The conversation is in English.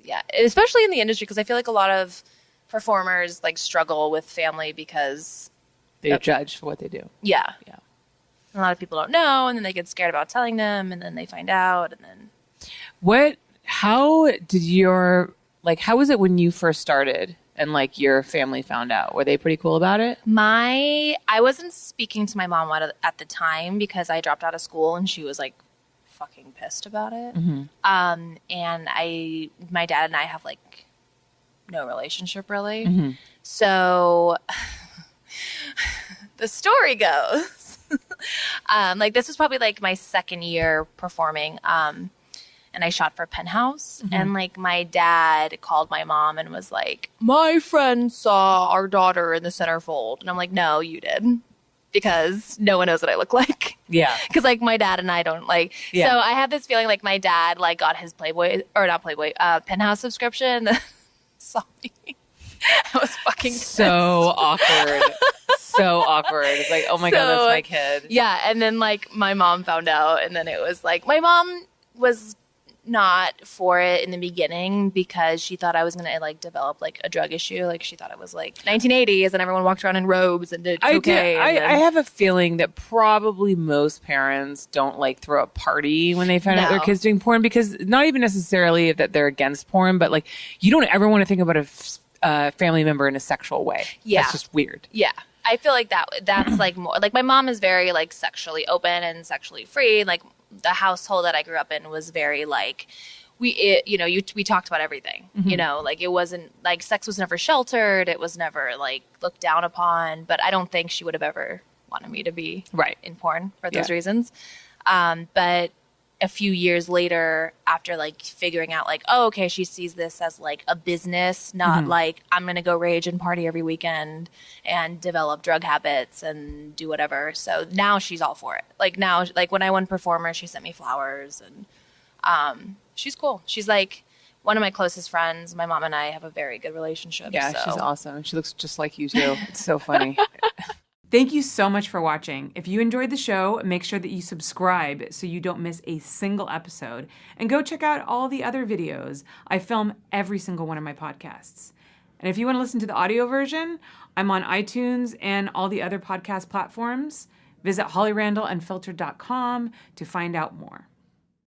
Yeah, especially in the industry, because I feel like a lot of performers like struggle with family because They're judged for what they do. yeah, Yeah. a lot of people don't know, and then they get scared about telling them, and then they find out, and then How did how was it when you first started and like your family found out? Were they pretty cool about it? I wasn't speaking to my mom at the time because I dropped out of school, and she was like fucking pissed about it. And my dad and I have like no relationship really. So the story goes, like this was probably like my second year performing. And I shot for Penthouse, and like my dad called my mom and was like, "My friend saw our daughter in the centerfold," and I'm like, "No, you did." Because no one knows what I look like. Yeah. Because like my dad and I don't like. Yeah. So I have this feeling like my dad like got his Penthouse subscription. Saw me. I was fucking pissed. So awkward. So awkward. It's like, oh my God, that's my kid. Yeah. And then like my mom found out, and then it was like my mom was not for it in the beginning because she thought I was going to like develop like a drug issue. Like she thought it was like 1980s and everyone walked around in robes and did cocaine. I have a feeling that probably most parents don't like throw a party when they find out their kids doing porn, because not even necessarily that they're against porn, but like you don't ever want to think about a family member in a sexual way. Yeah. That's just weird. Yeah. I feel like that's like more like my mom is very like sexually open and sexually free. Like the household that I grew up in was very like we talked about everything, like it wasn't like sex was never sheltered. It was never like looked down upon, but I don't think she would have ever wanted me to be in porn for those reasons. But a few years later, after like figuring out like, oh, okay, she sees this as like a business, not like I'm going to go rage and party every weekend and develop drug habits and do whatever. So now she's all for it. Like now, like when I won Performer, she sent me flowers, and she's cool. She's like one of my closest friends. My mom and I have a very good relationship. Yeah, so. she's awesome. She looks just like you too. It's so funny. Thank you so much for watching. If you enjoyed the show, make sure that you subscribe so you don't miss a single episode. And go check out all the other videos. I film every single one of my podcasts. And if you want to listen to the audio version, I'm on iTunes and all the other podcast platforms. Visit hollyrandallunfiltered.com to find out more.